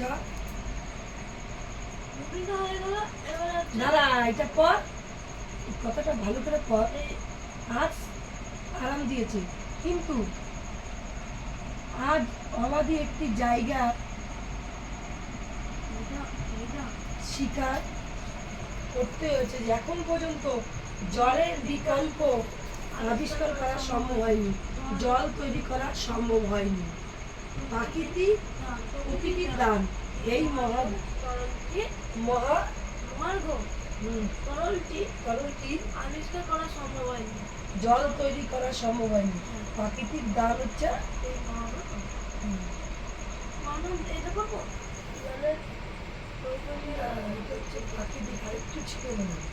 যা মুভিটা হয়ে গেল, এবার হচ্ছে দাঁড়া, এটা পর, এই কথাটা ভালো করে পর। আজ আরাম দিয়েছে, কিন্তু আজ অবাধি একটি জায়গা এটা স্বীকার করতে হয়েছে যে এখন পর্যন্ত জলের বিকল্প আবিষ্কার করা সম্ভব হয়নি, জল তৈরি করা সম্ভব হয়নি। প্রাকৃতিক প্রকৃতির দান এই তরলটি মহা মার্গ হুম, তরলটি আবিষ্কার করা সম্ভব হয়নি। জল তৈরি করা সম্ভব হয়নি। প্রাকৃতিক দান হচ্ছে এই মহাভারত হুম, মানব এটা পাবো জলের এটা হচ্ছে প্রাকৃতিক, আরেকটু ছিল মনে হয়।